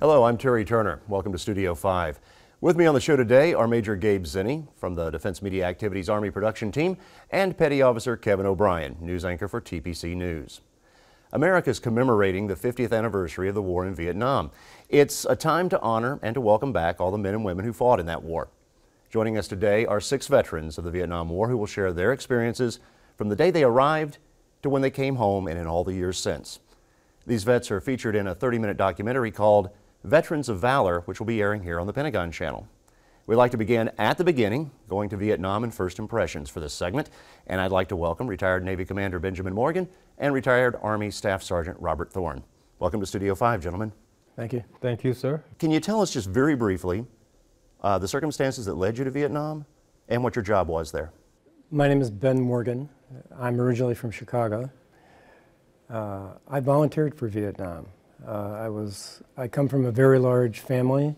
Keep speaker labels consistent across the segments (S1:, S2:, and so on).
S1: Hello, I'm Terry Turner. Welcome to Studio 5. With me on the show today are Major Gabe Zinni from the Defense Media Activities Army production team and Petty Officer Kevin O'Brien, news anchor for TPC News. America is commemorating the 50th anniversary of the war in Vietnam. It's a time to honor and to welcome back all the men and women who fought in that war. Joining us today are 6 veterans of the Vietnam War who will share their experiences from the day they arrived to when they came home and in all the years since. These vets are featured in a 30-minute documentary called Veterans of Valor, which will be airing here on the Pentagon Channel. We'd like to begin at the beginning, going to Vietnam and first impressions for this segment. And I'd like to welcome retired Navy Commander Benjamin Morgan and retired Army Staff Sergeant Robert Thorne. Welcome to Studio 5, gentlemen.
S2: Thank you.
S3: Thank you, sir.
S1: Can you tell us just very briefly the circumstances that led you to Vietnam and what your job was there?
S2: My name is Ben Morgan. I'm originally from Chicago. I volunteered for Vietnam. I come from a very large family.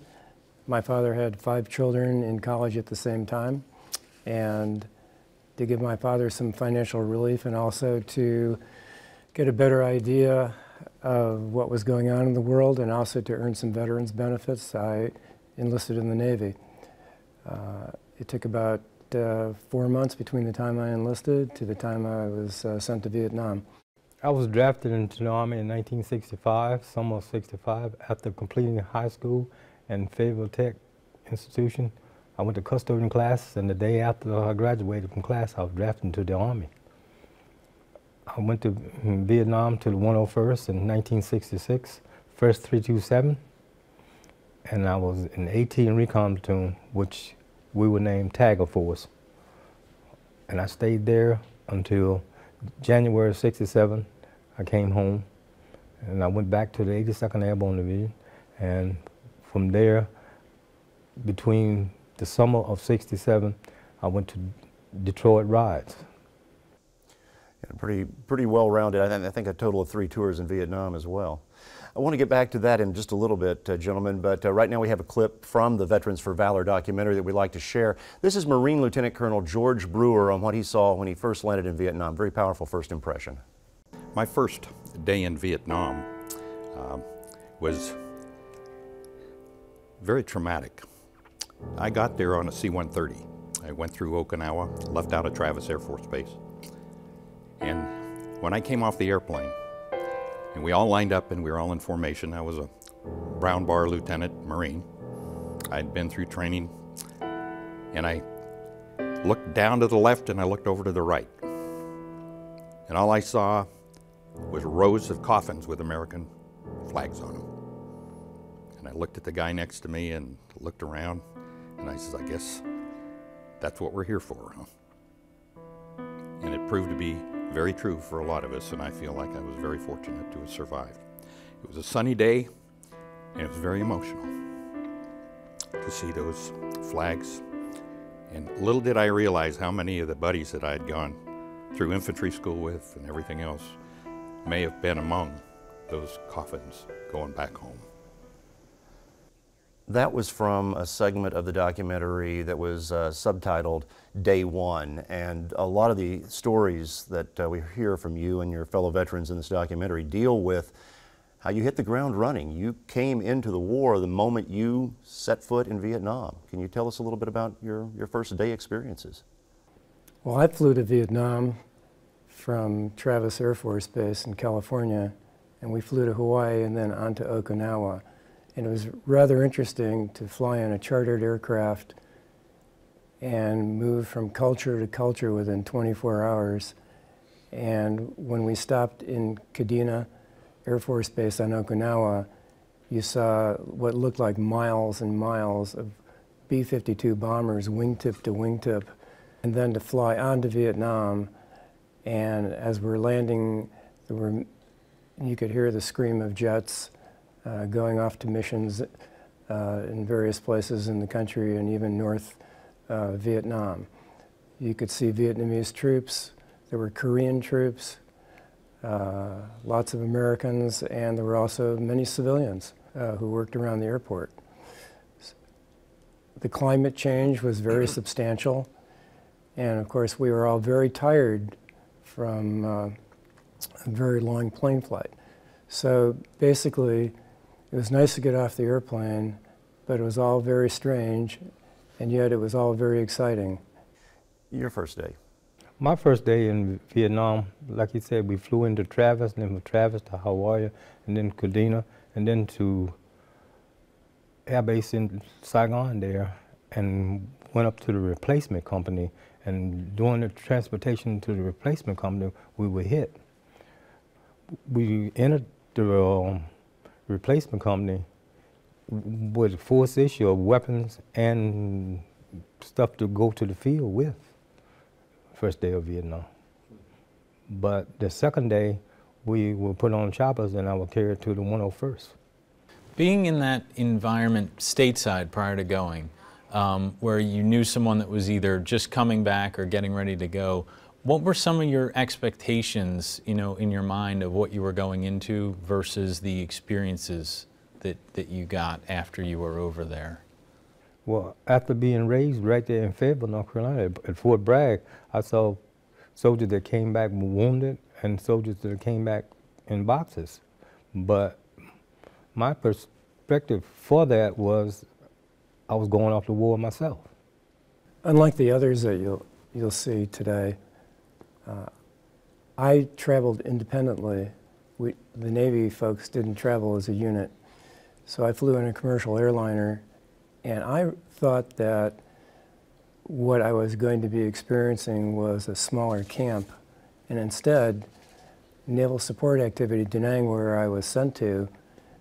S2: My father had 5 children in college at the same time, and to give my father some financial relief and also to get a better idea of what was going on in the world and also to earn some veterans benefits, I enlisted in the Navy. It took about 4 months between the time I enlisted to the time I was sent to Vietnam.
S3: I was drafted into the Army in 1965, summer of 65, after completing high school and Fayetteville Tech Institution. I went to custodian class, and the day after I graduated from class, I was drafted into the Army. I went to Vietnam to the 101st in 1966, 1st 327, and I was in 18 Recon Platoon, which we were named Tiger Force. And I stayed there until January 67. I came home, and I went back to the 82nd Airborne Division, and from there, between the summer of 67, I went to Detroit Rides.
S1: Yeah, pretty well-rounded. I think a total of 3 tours in Vietnam as well. I want to get back to that in just a little bit, gentlemen, but right now we have a clip from the Veterans for Valor documentary that we'd like to share. This is Marine Lieutenant Colonel George Brewer on what he saw when he first landed in Vietnam. Very powerful first impression.
S4: My first day in Vietnam was very traumatic. I got there on a C-130. I went through Okinawa, left out of Travis Air Force Base. And when I came off the airplane, and we all lined up and we were all in formation, I was a Brown Bar Lieutenant Marine. I'd been through training, and I looked down to the left and I looked over to the right. And all I saw was rows of coffins with American flags on them. And I looked at the guy next to me and looked around, and I said, I guess that's what we're here for, huh? And it proved to be very true for a lot of us, and I feel like I was very fortunate to have survived. It was a sunny day, and it was very emotional to see those flags. And little did I realize how many of the buddies that I had gone through infantry school with and everything else may have been among those coffins going back home.
S1: That was from a segment of the documentary that was subtitled Day One, and a lot of the stories that we hear from you and your fellow veterans in this documentary deal with how you hit the ground running. You came into the war the moment you set foot in Vietnam. Can you tell us a little bit about your first day experiences?
S2: Well, I flew to Vietnam from Travis Air Force Base in California, and we flew to Hawaii and then on to Okinawa. And it was rather interesting to fly in a chartered aircraft and move from culture to culture within 24 hours. And when we stopped in Kadena Air Force Base on Okinawa, you saw what looked like miles and miles of B-52 bombers wingtip to wingtip. And then to fly on to Vietnam, and as we're landing, you could hear the scream of jets going off to missions in various places in the country and even North Vietnam. You could see Vietnamese troops, there were Korean troops, lots of Americans, and there were also many civilians who worked around the airport. The climate change was very substantial, and of course we were all very tired from a very long plane flight. So basically, It was nice to get off the airplane, but it was all very strange, and yet it was all very exciting.
S1: Your first day?
S3: My first day in Vietnam, like you said, we flew into Travis, and then from Travis to Hawaii, and then Kadena, and then to Air Base in Saigon there, and went up to the replacement company. And during the transportation to the replacement company, we were hit. We entered the replacement company with a force issue of weapons and stuff to go to the field with. First day of Vietnam. But the second day, we were put on choppers and I was carried to the 101st.
S5: Being in that environment stateside prior to going, where you knew someone that was either just coming back or getting ready to go, what were some of your expectations, in your mind of what you were going into versus the experiences that you got after you were over there?
S3: Well, after being raised right there in Fayetteville, North Carolina, at Fort Bragg, I saw soldiers that came back wounded and soldiers that came back in boxes. But my perspective for that was I was going off to war myself.
S2: Unlike the others that you'll see today, I traveled independently. The Navy folks didn't travel as a unit. So I flew in a commercial airliner, and I thought that what I was going to be experiencing was a smaller camp. And instead, Naval Support Activity Da Nang, where I was sent to,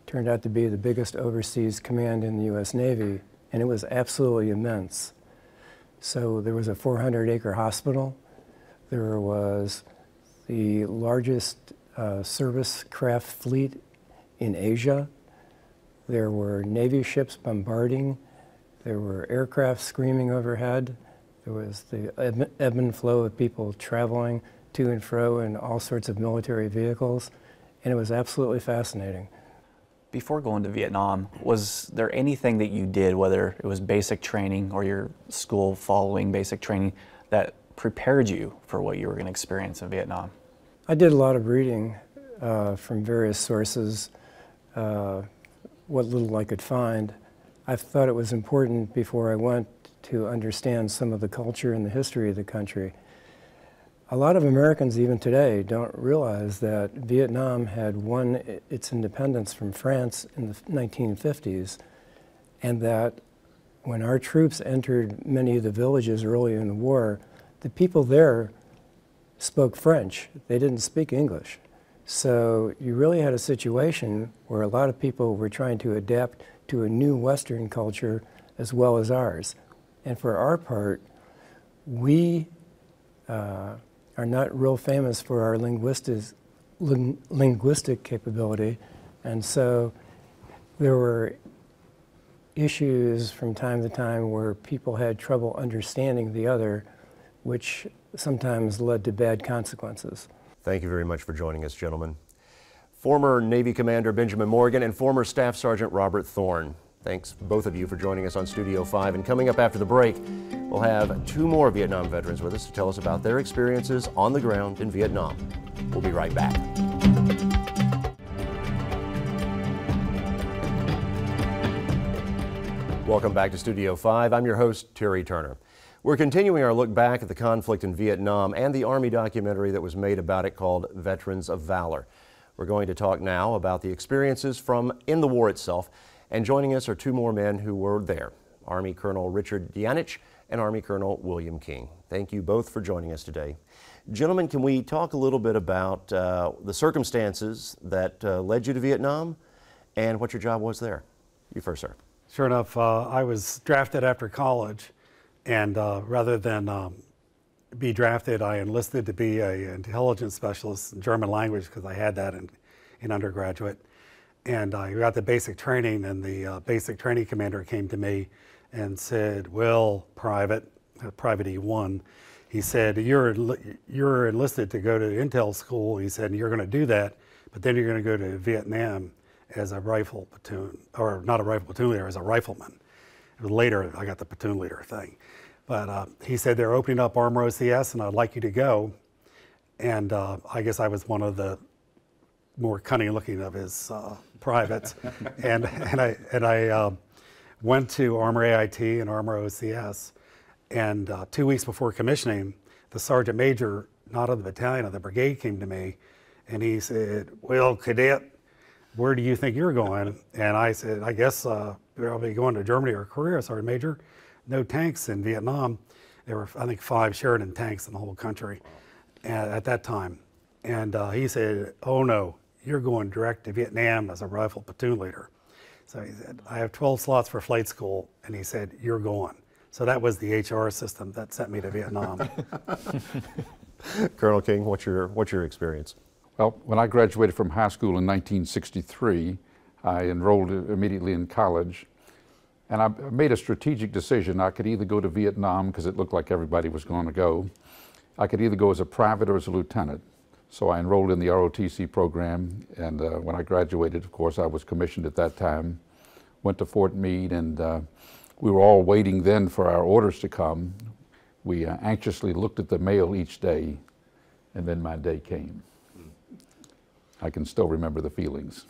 S2: turned out to be the biggest overseas command in the U.S. Navy, and it was absolutely immense. So there was a 400-acre hospital. There was the largest service craft fleet in Asia. There were Navy ships bombarding. There were aircraft screaming overhead. There was the ebb and flow of people traveling to and fro in all sorts of military vehicles, and it was absolutely fascinating.
S6: Before going to Vietnam, was there anything that you did, whether it was basic training or your school following basic training, that prepared you for what you were going to experience in Vietnam?
S2: I did a lot of reading from various sources, what little I could find. I thought it was important before I went to understand some of the culture and the history of the country. A lot of Americans even today don't realize that Vietnam had won its independence from France in the 1950s, and that when our troops entered many of the villages early in the war, the people there spoke French. They didn't speak English. So you really had a situation where a lot of people were trying to adapt to a new Western culture as well as ours. And for our part, we are not real famous for our linguistic capability, and so there were issues from time to time where people had trouble understanding the other, which sometimes led to bad consequences.
S1: Thank you very much for joining us, gentlemen. Former Navy Commander Benjamin Morgan and former Staff Sergeant Robert Thorne. Thanks, both of you, for joining us on Studio 5. And coming up after the break, we'll have two more Vietnam veterans with us to tell us about their experiences on the ground in Vietnam. We'll be right back. Welcome back to Studio 5. I'm your host, Terry Turner. We're continuing our look back at the conflict in Vietnam and the Army documentary that was made about it called Veterans of Valor. We're going to talk now about the experiences from in the war itself, and joining us are two more men who were there, Army Colonel Richard Dianich and Army Colonel William King. Thank you both for joining us today. Gentlemen, can we talk a little bit about the circumstances that led you to Vietnam and what your job was there? You first, sir.
S7: Sure enough, I was drafted after college, and rather than be drafted, I enlisted to be an intelligence specialist in German language because I had that in undergraduate. And I got the basic training, and the basic training commander came to me and said, "Well, Private E1, he said, you're enlisted to go to intel school." He said, "And you're going to do that, but then you're going to go to Vietnam as a rifle platoon, or not a rifle platoon leader, as a rifleman." It was later I got the platoon leader thing. But he said, "They're opening up Armor OCS, and I'd like you to go." And I guess I was one of the more cunning looking of his privates. and I went to Armor AIT and Armor OCS, and 2 weeks before commissioning, the sergeant major, not of the battalion, of the brigade, came to me, and he said, "Well, cadet, where do you think you're going?" And I said, "I guess I'll be going to Germany or Korea, Sergeant Major. No tanks in Vietnam." There were, I think, 5 Sheridan tanks in the whole country at that time. And he said, "Oh no, you're going direct to Vietnam as a rifle platoon leader." So he said, "I have 12 slots for flight school," and he said, "You're going." So that was the HR system that sent me to Vietnam.
S1: Colonel King, what's your experience?
S8: Well, when I graduated from high school in 1963, I enrolled immediately in college, and I made a strategic decision. I could either go to Vietnam, because it looked like everybody was going to go. I could either go as a private or as a lieutenant. So I enrolled in the ROTC program, and when I graduated, of course, I was commissioned at that time. Went to Fort Meade, and we were all waiting then for our orders to come. We anxiously looked at the mail each day, and then my day came. I can still remember the feelings.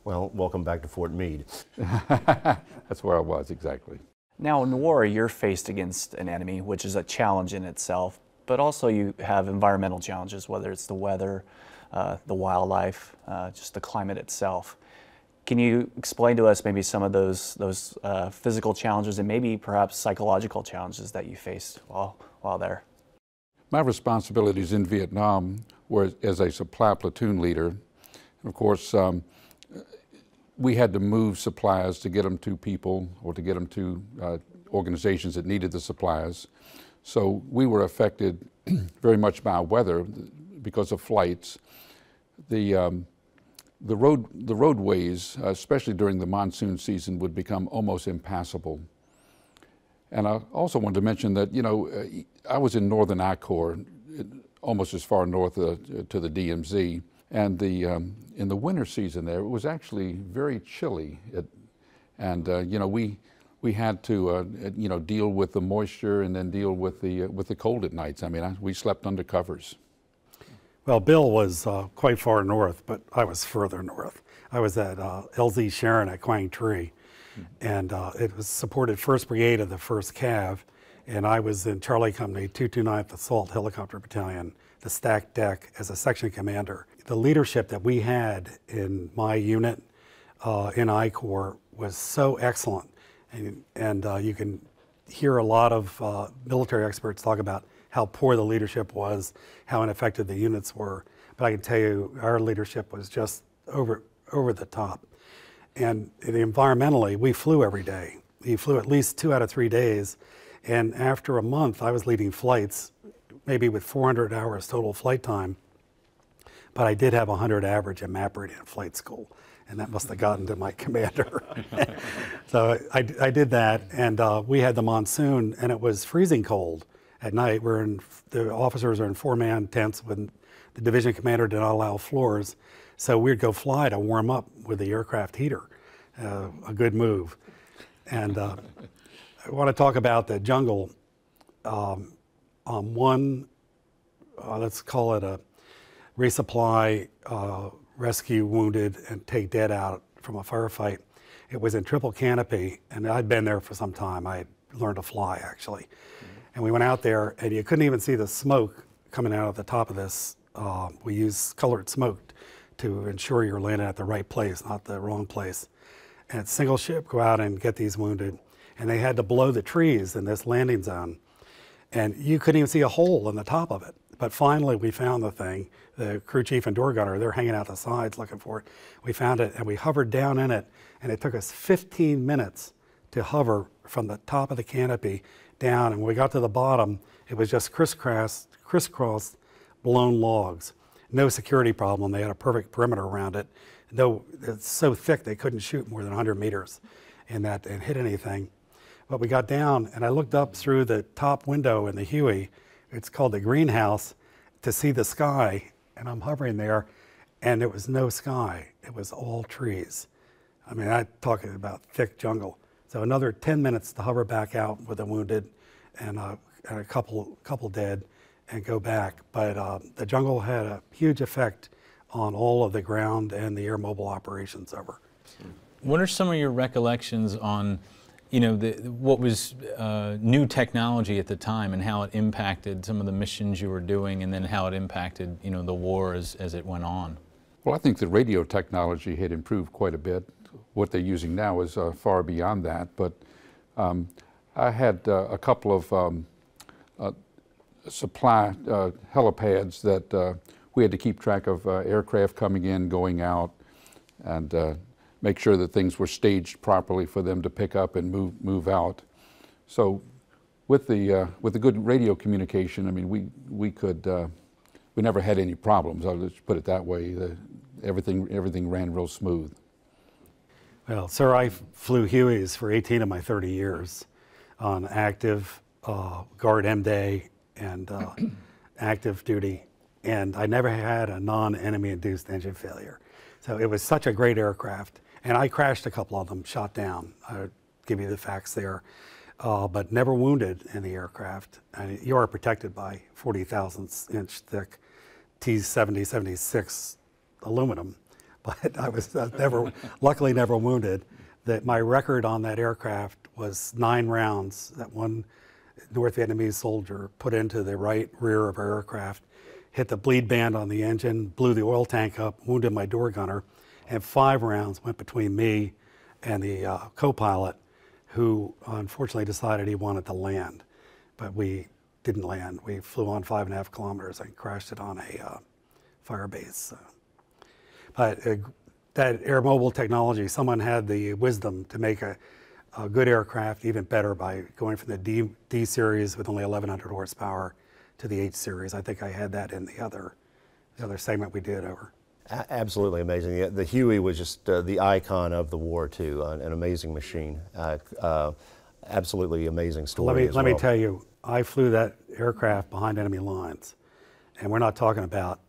S1: Well, welcome back to Fort Meade.
S8: That's where I was, exactly.
S6: Now in war, you're faced against an enemy, which is a challenge in itself, but also you have environmental challenges, whether it's the weather, the wildlife, just the climate itself. Can you explain to us maybe some of those physical challenges and maybe perhaps psychological challenges that you faced while there?
S8: My responsibilities in Vietnam were as a supply platoon leader. Of course, we had to move supplies to get them to people or to get them to organizations that needed the supplies. So we were affected very much by weather because of flights. The roadways, especially during the monsoon season, would become almost impassable. And I also wanted to mention that, you know, I was in Northern I Corps, almost as far north to the DMZ. And in the winter season there, it was actually very chilly. You know, we had to, you know, deal with the moisture and then deal with the cold at nights. I mean, we slept under covers.
S7: Well, Bill was quite far north, but I was further north. I was at LZ Sharon at Quang Tri, and it was supported 1st Brigade of the 1st Cav, and I was in Charlie Company, 229th Assault Helicopter Battalion, the stacked deck as a section commander. The leadership that we had in my unit in I Corps was so excellent, and you can hear a lot of military experts talk about how poor the leadership was, how ineffective the units were. But I can tell you, our leadership was just over the top. And environmentally, we flew every day. We flew at least 2 out of 3 days. And after a month, I was leading flights, maybe with 400 hours total flight time. But I did have 100 average in map reading in flight school. And that must have gotten to my commander. So I did that, and we had the monsoon, and it was freezing cold. At night, the officers are in 4-man tents when the division commander did not allow floors. So we'd go fly to warm up with the aircraft heater, a good move. And I want to talk about the jungle. On one, let's call it a resupply, rescue wounded, and take dead out from a firefight. It was in triple canopy, and I'd been there for some time. I had learned to fly, actually. And we went out there, and you couldn't even see the smoke coming out of the top of this. We use colored smoke to ensure you're landing at the right place, not the wrong place. And single ship go out and get these wounded. And they had to blow the trees in this landing zone. And you couldn't even see a hole in the top of it. But finally, we found the thing. The crew chief and door gunner, they're hanging out the sides looking for it. We found it, and we hovered down in it. And it took us 15 minutes to hover from the top of the canopy down, and when we got to the bottom, it was just crisscross blown logs. No security problem. They had a perfect perimeter around it. No, it's so thick they couldn't shoot more than 100 meters in that and hit anything. But we got down, and I looked up through the top window in the Huey, it's called the greenhouse, to see the sky, and I'm hovering there, and there was no sky. It was all trees. I mean, I'm talking about thick jungle. So another 10 minutes to hover back out with the wounded and a couple dead and go back. But the jungle had a huge effect on all of the ground and the air mobile operations over.
S5: What are some of your recollections on, you know, what was new technology at the time and how it impacted some of the missions you were doing, and then how it impacted, you know, the war as it went on?
S8: Well, I think the radio technology had improved quite a bit. What they're using now is far beyond that, but I had a couple of supply helipads that we had to keep track of aircraft coming in, going out, and make sure that things were staged properly for them to pick up and move out. So with the good radio communication, I mean, we never had any problems. I'll just put it that way. Everything ran real smooth.
S7: Well, sir, I flew Hueys for 18 of my 30 years on active Guard M-Day and active duty, and I never had a non-enemy induced engine failure. So it was such a great aircraft, and I crashed a couple of them, shot down. I'll give you the facts there, but never wounded in the aircraft. And you are protected by 40,000 inch thick T-70, 76 aluminum, but I was luckily never wounded. That my record on that aircraft was 9 rounds that one North Vietnamese soldier put into the right rear of our aircraft, hit the bleed band on the engine, blew the oil tank up, wounded my door gunner, and 5 rounds went between me and the co-pilot, who unfortunately decided he wanted to land. But we didn't land. We flew on 5.5 kilometers and crashed it on a fire base. But that air mobile technology, someone had the wisdom to make a good aircraft even better by going from the D series with only 1,100 horsepower to the H series. I think I had that in the other segment we did over.
S1: Absolutely amazing. The Huey was just the icon of the war too, an amazing machine. Absolutely amazing story.
S7: Let me tell you, I flew that aircraft behind enemy lines, and we're not talking about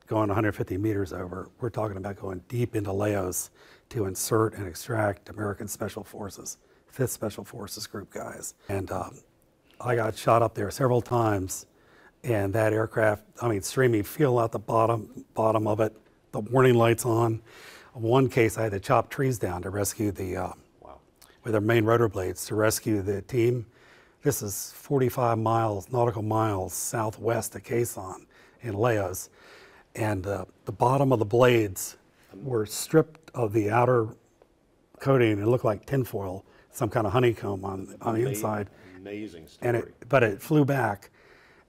S7: going 150 meters over. We're talking about going deep into Laos to insert and extract American Special Forces, 5th Special Forces Group guys. And I got shot up there several times, and that aircraft, I mean, streaming fuel out the bottom of it, the warning lights on. In one case, I had to chop trees down to rescue the, with our main rotor blades, to rescue the team. This is 45 miles, nautical miles, southwest of Quezon in Laos. And the bottom of the blades were stripped of the outer coating. It looked like tinfoil, some kind of honeycomb on the inside.
S1: Amazing story.
S7: But it flew back,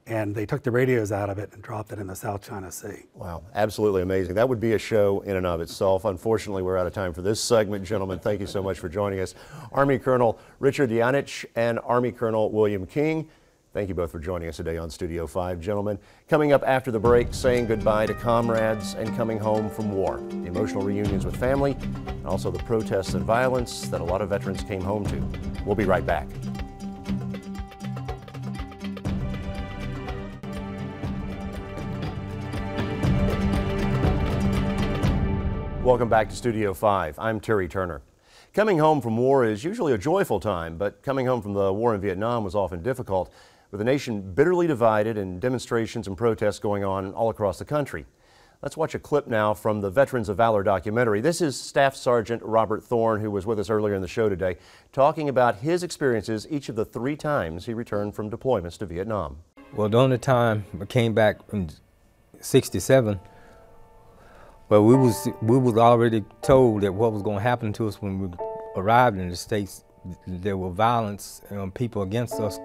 S7: and they took the radios out of it and dropped it in the South China Sea.
S1: Wow, absolutely amazing. That would be a show in and of itself. Unfortunately, we're out of time for this segment. Gentlemen, thank you so much for joining us. Army Colonel Richard Janich and Army Colonel William King, thank you both for joining us today on Studio 5. Gentlemen, coming up after the break, saying goodbye to comrades and coming home from war, the emotional reunions with family, and also the protests and violence that a lot of veterans came home to. We'll be right back. Welcome back to Studio 5. I'm Terry Turner. Coming home from war is usually a joyful time, but coming home from the war in Vietnam was often difficult, with the nation bitterly divided and demonstrations and protests going on all across the country. Let's watch a clip now from the Veterans of Valor documentary. This is Staff Sergeant Robert Thorne, who was with us earlier in the show today, talking about his experiences each of the 3 times he returned from deployments to Vietnam.
S3: Well, the only time I came back in '67, well, we was already told that what was going to happen to us when we arrived in the States. There were violence and people against us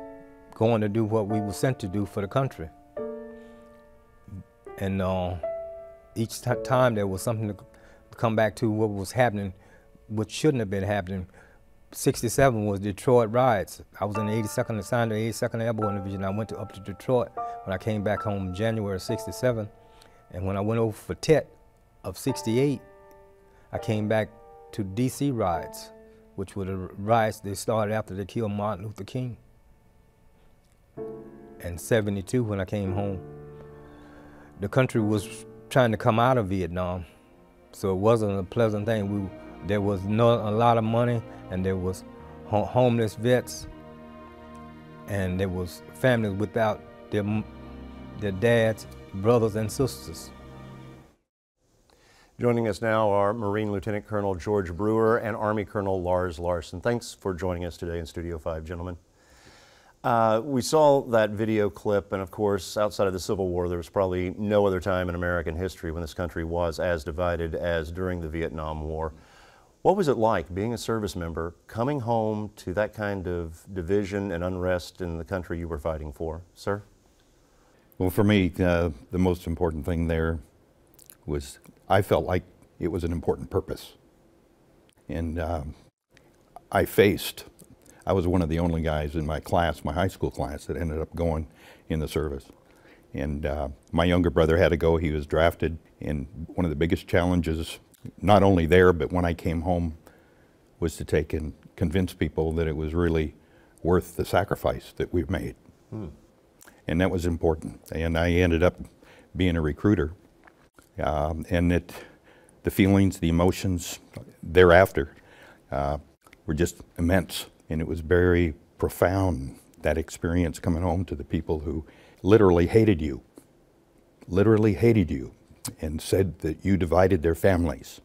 S3: going to do what we were sent to do for the country. And each time there was something to come back to what was happening, what shouldn't have been happening. '67 was Detroit riots. I was in the 82nd, assigned to the 82nd Airborne Division. I went up to Detroit when I came back home in January '67. And when I went over for Tet of '68, I came back to DC riots, which were the riots that started after they killed Martin Luther King. And '72, when I came home, the country was trying to come out of Vietnam, so it wasn't a pleasant thing. There was not a lot of money, and there was homeless vets, and there was families without their dads, brothers, and sisters.
S1: Joining us now are Marine Lieutenant Colonel George Brewer and Army Colonel Lars Larson. Thanks for joining us today in Studio 5, gentlemen. We saw that video clip, and of course, outside of the Civil War, there was probably no other time in American history when this country was as divided as during the Vietnam War. What was it like being a service member, coming home to that kind of division and unrest in the country you were fighting for, sir?
S4: Well, for me, the most important thing there was I felt like it was an important purpose. And I was one of the only guys in my class, my high school class, that ended up going in the service. And my younger brother had to go. He was drafted. And one of the biggest challenges, not only there, but when I came home, was to take and convince people that it was really worth the sacrifice that we've made. And that was important. And I ended up being a recruiter. And the feelings, the emotions thereafter were just immense. And it was very profound, that experience coming home to the people who literally hated you, and said that you divided their families,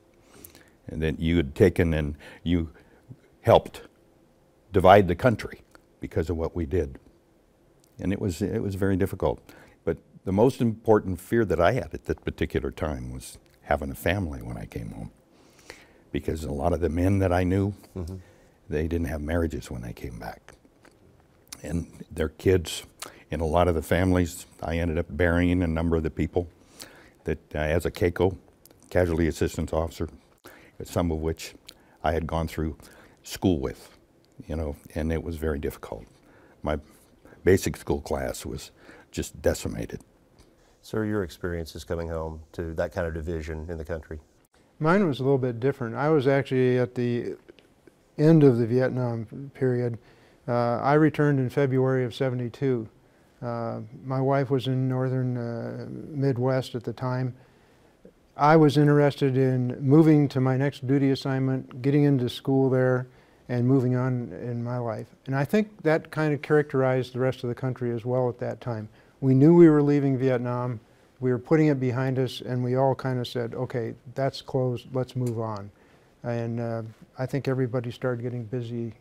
S4: and that you had taken and you helped divide the country because of what we did. And it was very difficult. But the most important fear that I had at that particular time was having a family when I came home. Because a lot of the men that I knew, they didn't have marriages when they came back. And their kids, in a lot of the families, I ended up burying a number of the people that, as a CACO, Casualty Assistance Officer, some of which I had gone through school with, you know, and it was very difficult. My basic school class was just decimated.
S1: Sir, your experiences coming home to that kind of division in the country?
S9: Mine was a little bit different. I was actually at the end of the Vietnam period. I returned in February of '72. My wife was in northern Midwest at the time. I was interested in moving to my next duty assignment, getting into school there, and moving on in my life. And I think that kind of characterized the rest of the country as well at that time. We knew we were leaving Vietnam, we were putting it behind us, and we all kind of said, okay, that's closed, let's move on. And I think everybody started getting busy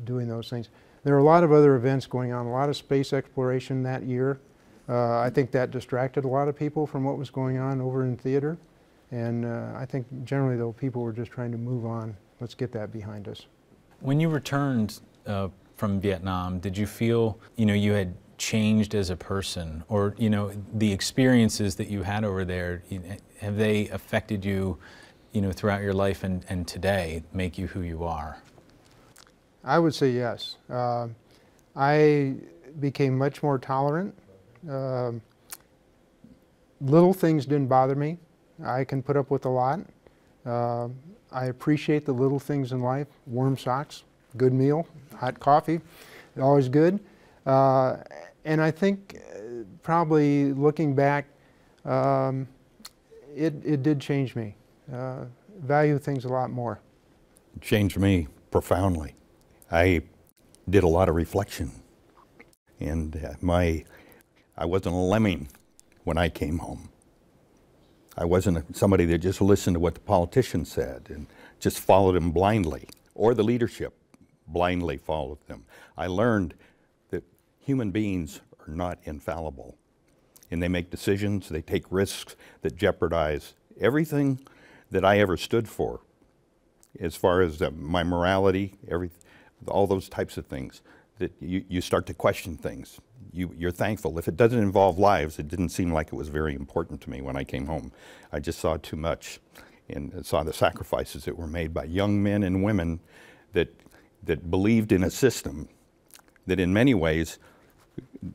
S9: doing those things. There are a lot of other events going on, a lot of space exploration that year. I think that distracted a lot of people from what was going on over in theater. And I think generally, though, people were just trying to move on. Let's get that behind us.
S5: When you returned from Vietnam, did you feel, you had changed as a person, or, the experiences that you had over there, have they affected you, throughout your life and today, make you who you are?
S9: I would say yes. I became much more tolerant. Little things didn't bother me. I can put up with a lot. I appreciate the little things in life. Warm socks, good meal, hot coffee, always good. And I think probably looking back, it did change me. Value things a lot more.
S4: It changed me profoundly. I did a lot of reflection, and I wasn't a lemming when I came home. I wasn't somebody that just listened to what the politicians said and just followed them blindly, or the leadership blindly followed them. I learned that human beings are not infallible, and they make decisions, they take risks that jeopardize everything that I ever stood for, as far as my morality, all those types of things, that you start to question things. You're thankful. If it doesn't involve lives, it didn't seem like it was very important to me when I came home. I just saw too much, and saw the sacrifices that were made by young men and women that believed in a system that in many ways,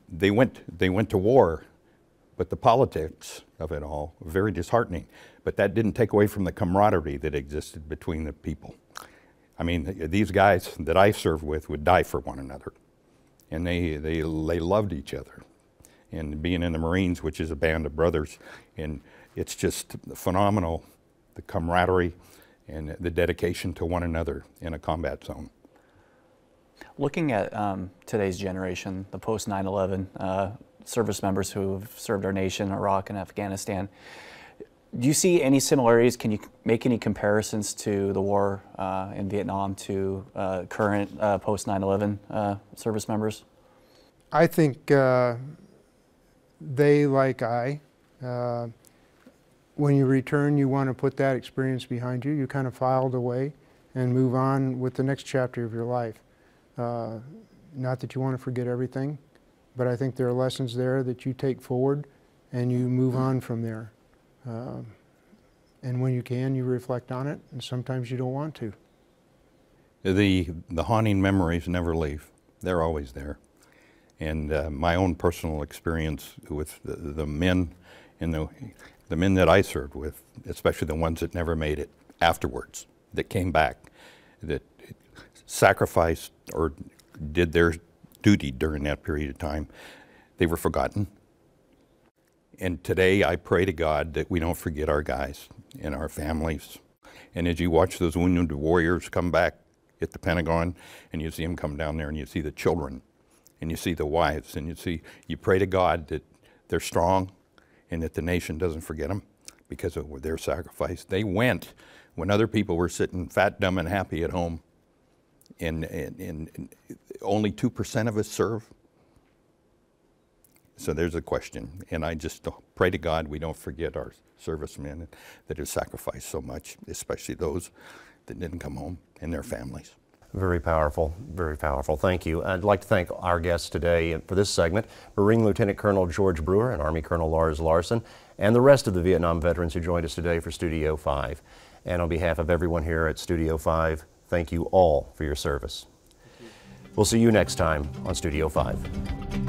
S4: they went to war, but the politics of it all were very disheartening. But that didn't take away from the camaraderie that existed between the people. I mean, these guys that I served with would die for one another, and they loved each other. And being in the Marines, which is a band of brothers, and it's just phenomenal, the camaraderie and the dedication to one another in a combat zone.
S6: Looking at today's generation, the post 9/11 service members who have served our nation, Iraq and Afghanistan, Do you see any similarities? Can you make any comparisons to the war in Vietnam to current post 9/11 service members?
S9: I think they, like I, when you return, you want to put that experience behind you. You kind of file it away and move on with the next chapter of your life. Not that you want to forget everything, but I think there are lessons there that you take forward and you move on from there. And when you can, you reflect on it, and sometimes you don't want to.
S4: The haunting memories never leave. They're always there. And my own personal experience with the men and the men that I served with, especially the ones that never made it afterwards, that came back, that sacrificed or did their duty during that period of time, they were forgotten. And today I pray to God that we don't forget our guys and our families. And as you watch those wounded warriors come back at the Pentagon, and you see them come down there, and you see the children, and you see the wives, and you pray to God that they're strong and that the nation doesn't forget them because of their sacrifice. They went when other people were sitting fat, dumb, and happy at home, and only 2% of us serve. So there's a question, and I just pray to God we don't forget our servicemen that have sacrificed so much, especially those that didn't come home and their families.
S1: Very powerful, very powerful. Thank you. I'd like to thank our guests today for this segment, Marine Lieutenant Colonel George Brewer and Army Colonel Lars Larson, and the rest of the Vietnam veterans who joined us today for Studio 5. And on behalf of everyone here at Studio 5, thank you all for your service. We'll see you next time on Studio 5.